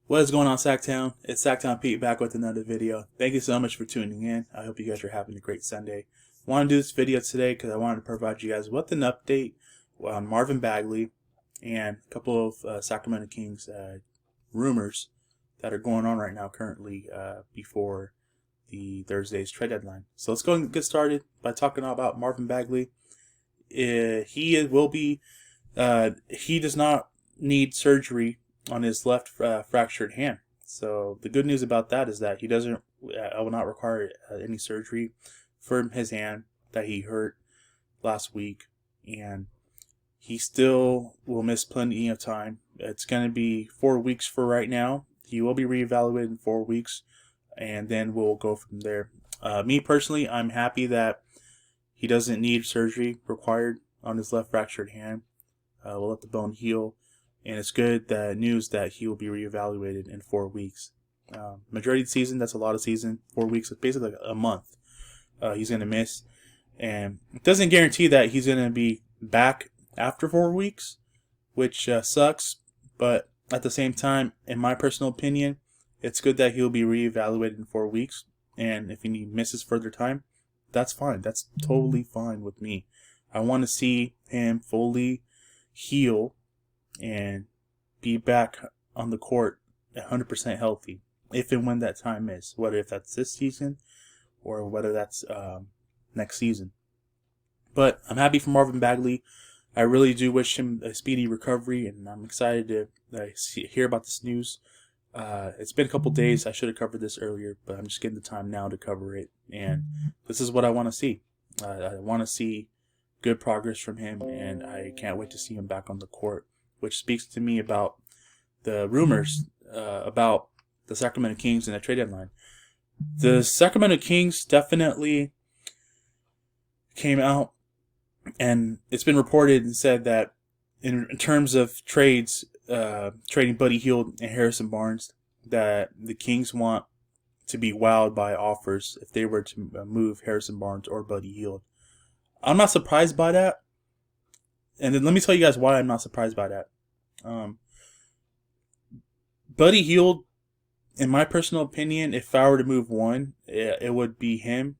What is going on, Sacktown? It's Sacktown Pete back with another video. Thank you so much for tuning in. I hope you guys are having a great Sunday. I want to do this video today because I wanted to provide you guys with an update on Marvin Bagley and a couple of Sacramento Kings rumors that are going on right now currently before the Thursday's trade deadline. So let's go and get started by talking about Marvin Bagley. He does not need surgery on his left fractured hand. So the good news about that is that he will not require any surgery for his hand that he hurt last week, and he still will miss plenty of time. It's going to be 4 weeks for right now. He will be reevaluated in 4 weeks, and then we'll go from there. Me personally, I'm happy that he doesn't need surgery required on his left fractured hand. We'll let the bone heal. And it's good news that he will be reevaluated in 4 weeks. Majority of the season, that's a lot of season. 4 weeks is basically like a month he's going to miss. And it doesn't guarantee that he's going to be back after 4 weeks, which sucks. But at the same time, in my personal opinion, it's good that he'll be reevaluated in 4 weeks. And if he misses further time, that's fine. That's totally fine with me. I want to see him fully heal and be back on the court 100% healthy, if and when that time is, whether if that's this season or whether that's next season. But I'm happy for Marvin Bagley. I really do wish him a speedy recovery, and I'm excited to hear about this news. It's been a couple days. I should have covered this earlier, but I'm just getting the time now to cover it, and this is what I want to see. I want to see good progress from him, and I can't wait to see him back on the court, which speaks to me about the rumors about the Sacramento Kings and the trade deadline. The Sacramento Kings definitely came out, and it's been reported and said that in terms of trades, trading Buddy Hield and Harrison Barnes, that the Kings want to be wowed by offers if they were to move Harrison Barnes or Buddy Hield. I'm not surprised by that. And then let me tell you guys why I'm not surprised by that. Buddy Hield, in my personal opinion, if I were to move one, it would be him.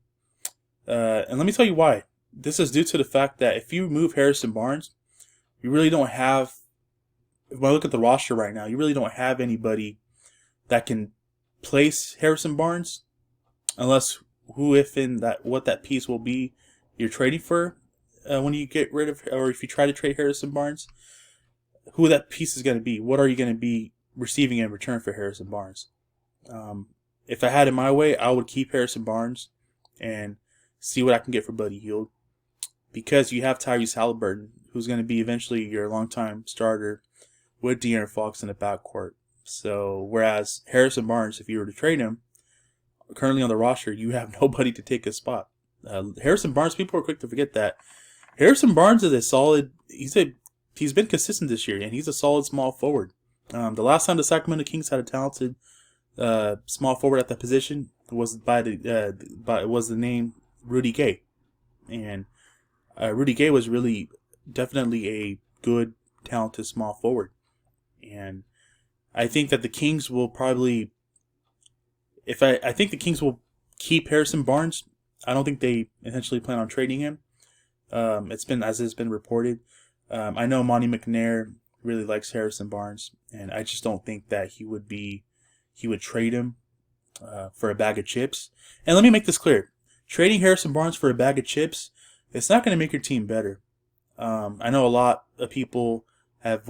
And let me tell you why. This is due to the fact that if you move Harrison Barnes, you really don't have, if I look at the roster right now, you really don't have anybody that can place Harrison Barnes, unless what that piece will be you're trading for when you get rid of, or if you try to trade Harrison Barnes, who that piece is going to be. What are you going to be receiving in return for Harrison Barnes? If I had it my way, I would keep Harrison Barnes and see what I can get for Buddy Hield, because you have Tyrese Halliburton, who's going to be eventually your longtime starter with De'Aaron Fox in the backcourt. So whereas Harrison Barnes, if you were to trade him, currently on the roster, you have nobody to take his spot. Harrison Barnes, people are quick to forget that Harrison Barnes is a solid. He's been consistent this year, and he's a solid small forward. The last time the Sacramento Kings had a talented small forward at that position was was the name Rudy Gay, and Rudy Gay was definitely a good, talented small forward. And I think that the Kings will probably, I think the Kings will keep Harrison Barnes. I don't think they intentionally plan on trading him. It's been reported. I know Monty McNair really likes Harrison Barnes, and I just don't think that he would trade him for a bag of chips. And let me make this clear: trading Harrison Barnes for a bag of chips, it's not going to make your team better. I know a lot of people have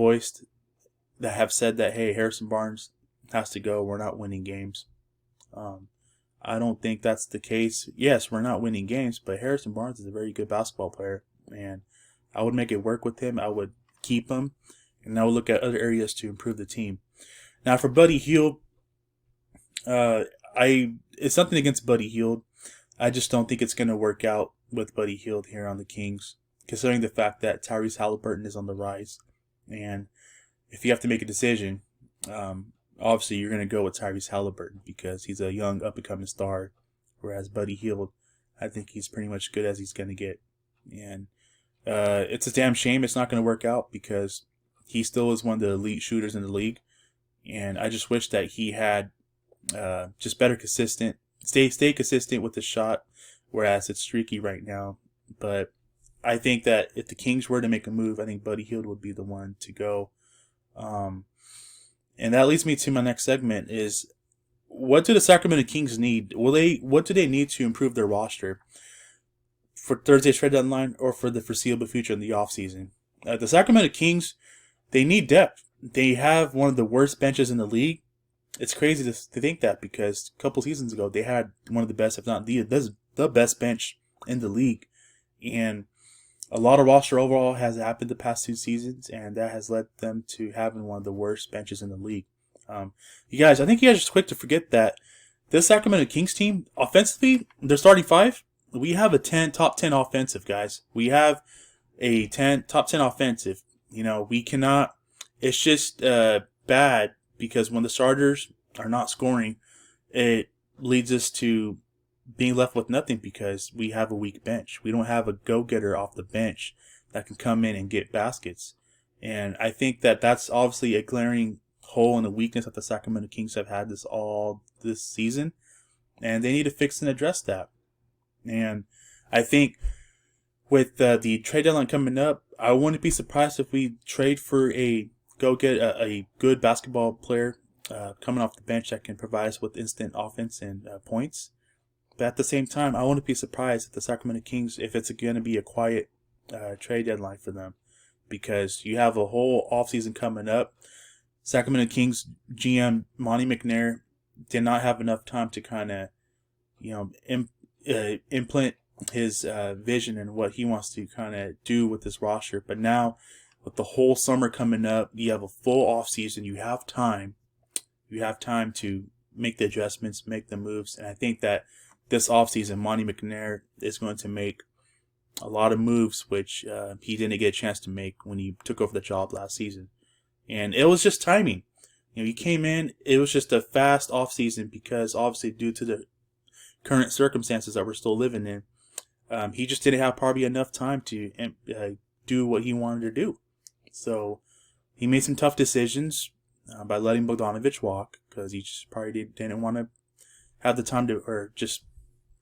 said that, hey, Harrison Barnes has to go. We're not winning games. I don't think that's the case. Yes, we're not winning games, but Harrison Barnes is a very good basketball player, and I would make it work with him. I would keep him, and I would look at other areas to improve the team. Now, for Buddy Hield, it's nothing against Buddy Hield. I just don't think it's going to work out with Buddy Hield here on the Kings, considering the fact that Tyrese Halliburton is on the rise. And if you have to make a decision, obviously you're going to go with Tyrese Halliburton because he's a young, up-and-coming star, whereas Buddy Hield, I think he's pretty much good as he's going to get. And it's a damn shame it's not going to work out, because he still is one of the elite shooters in the league. and I just wish that he had just better stay consistent with the shot, whereas it's streaky right now. But I think that if the Kings were to make a move, I think Buddy Hield would be the one to go. And that leads me to my next segment: is what do the Sacramento Kings need? What do they need to improve their roster for Thursday's trade deadline or for the foreseeable future in the offseason? The Sacramento Kings, they need depth. They have one of the worst benches in the league. It's crazy to think that, because a couple seasons ago they had one of the best, if not the best bench in the league. And a lot of roster overall has happened the past 2 seasons, and that has led them to having one of the worst benches in the league. You guys, I think you guys are just quick to forget that this Sacramento Kings team, offensively, their starting 5, we have a top 10 offensive, guys. We have a top 10 offensive. We cannot, it's just bad, because when the starters are not scoring, it leads us to being left with nothing, because we have a weak bench. We don't have a go-getter off the bench that can come in and get baskets. And I think that that's obviously a glaring hole and a weakness that the Sacramento Kings have had this season. And they need to fix and address that. And I think with the trade deadline coming up, I wouldn't be surprised if we trade for a good basketball player coming off the bench that can provide us with instant offense and points. But at the same time, I wouldn't be surprised if the Sacramento Kings, if it's going to be a quiet trade deadline for them, because you have a whole offseason coming up. Sacramento Kings GM Monty McNair did not have enough time to kind of, implement his vision and what he wants to kind of do with this roster. But now, with the whole summer coming up, you have a full offseason. You have time. You have time to make the adjustments, make the moves, and I think that this offseason, Monty McNair is going to make a lot of moves, which he didn't get a chance to make when he took over the job last season. And it was just timing. He came in, it was just a fast offseason, because obviously due to the current circumstances that we're still living in, he just didn't have probably enough time to do what he wanted to do. So he made some tough decisions by letting Bogdanovich walk, because he just probably didn't want to have the time to, or just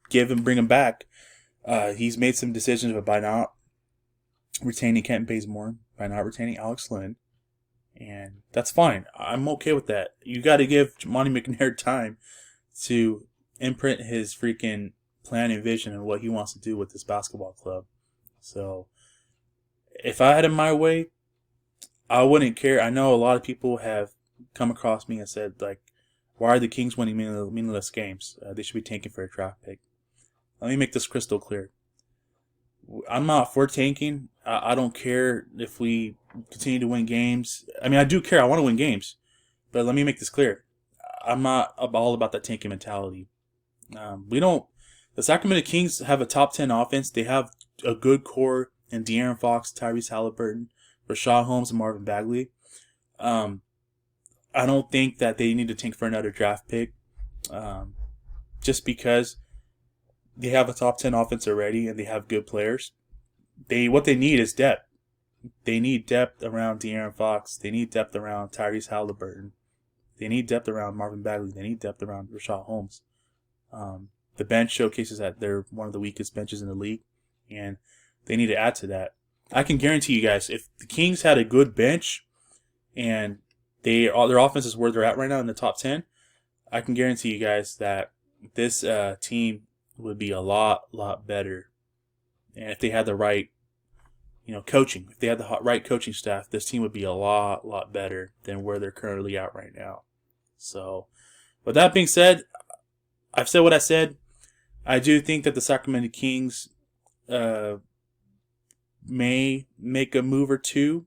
bring him back. He's made some decisions by not retaining Kenton Bazemore, by not retaining Alex Lynn, and that's fine. I'm okay with that. You got to give Monty McNair time to imprint his freaking plan and vision and what he wants to do with this basketball club. So, if I had it my way, I wouldn't care. I know a lot of people have come across me and said, like, why are the Kings winning meaningless games? They should be tanking for a draft pick. Let me make this crystal clear. I'm not for tanking. I don't care if we continue to win games. I mean, I do care. I want to win games. But let me make this clear. I'm not all about that tanking mentality. The Sacramento Kings have a top 10 offense. They have a good core in De'Aaron Fox, Tyrese Halliburton, Rashad Holmes, and Marvin Bagley. I don't think that they need to tank for another draft pick, just because they have a top 10 offense already and they have good players. What they need is depth. They need depth around De'Aaron Fox. They need depth around Tyrese Halliburton. They need depth around Marvin Bagley. They need depth around Rashad Holmes. The bench showcases that they're one of the weakest benches in the league, and they need to add to that. I can guarantee you guys, if the Kings had a good bench and their offense is where they're at right now in the top 10, I can guarantee you guys that this team would be a lot better. And if they had the right, coaching, if they had the right coaching staff, this team would be a lot better than where they're currently at right now. So, with that being said, I've said what I said. I do think that the Sacramento Kings may make a move or two.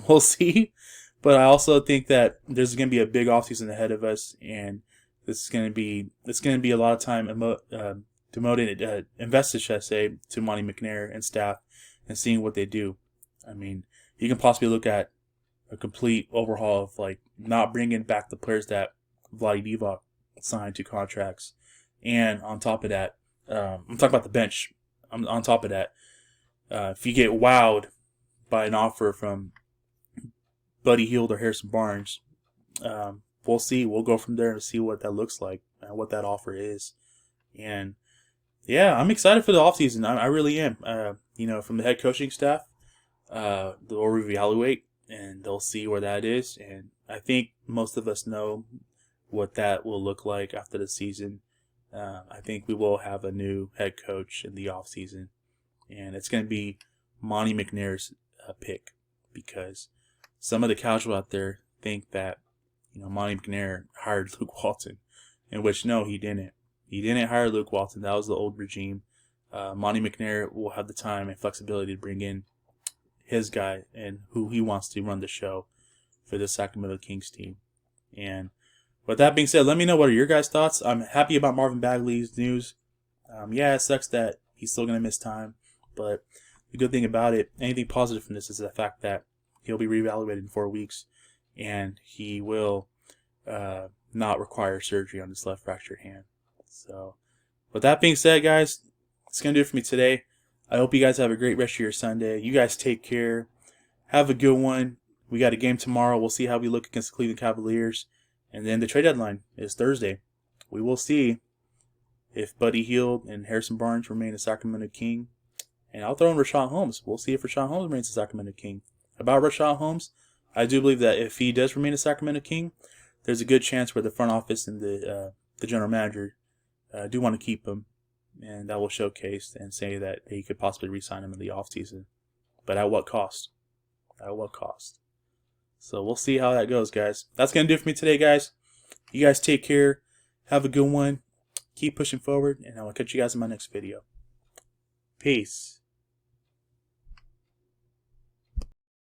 We'll see. But I also think that there's going to be a big offseason ahead of us, and it's going to be a lot of time invested, should I say, to Monty McNair and staff and seeing what they do. I mean, you can possibly look at a complete overhaul of, like, not bringing back the players that Vlade Divac signed to contracts. And on top of that, I'm talking about the bench. On top of that, if you get wowed by an offer from Buddy Hield or Harrison Barnes, We'll see. We'll go from there and see what that looks like and what that offer is. And yeah, I'm excited for the offseason. I really am. From the head coaching staff, they'll reevaluate and they'll see where that is. And I think most of us know what that will look like after the season. I think we will have a new head coach in the offseason, and it's going to be Monty McNair's pick, because some of the casual out there think that Monty McNair hired Luke Walton, in which no, he didn't. He didn't hire Luke Walton. That was the old regime. Monty McNair will have the time and flexibility to bring in his guy and who he wants to run the show for the Sacramento Kings team. And with that being said, let me know what are your guys' thoughts. I'm happy about Marvin Bagley's news. Yeah, it sucks that he's still going to miss time, but the good thing about it, anything positive from this, is the fact that he'll be reevaluated in 4 weeks, and he will not require surgery on his left fractured hand. So, with that being said, guys, that's going to do it for me today. I hope you guys have a great rest of your Sunday. You guys take care. Have a good one. We got a game tomorrow. We'll see how we look against the Cleveland Cavaliers. And then the trade deadline is Thursday. We will see if Buddy Hield and Harrison Barnes remain a Sacramento King. And I'll throw in Rashawn Holmes. We'll see if Rashawn Holmes remains a Sacramento King. About Rashawn Holmes, I do believe that if he does remain a Sacramento King, there's a good chance where the front office and the general manager do want to keep him. And that will showcase and say that they could possibly re-sign him in the offseason. But at what cost? At what cost? So we'll see how that goes, guys. That's going to do it for me today, guys. You guys take care. Have a good one. Keep pushing forward. And I will catch you guys in my next video. Peace.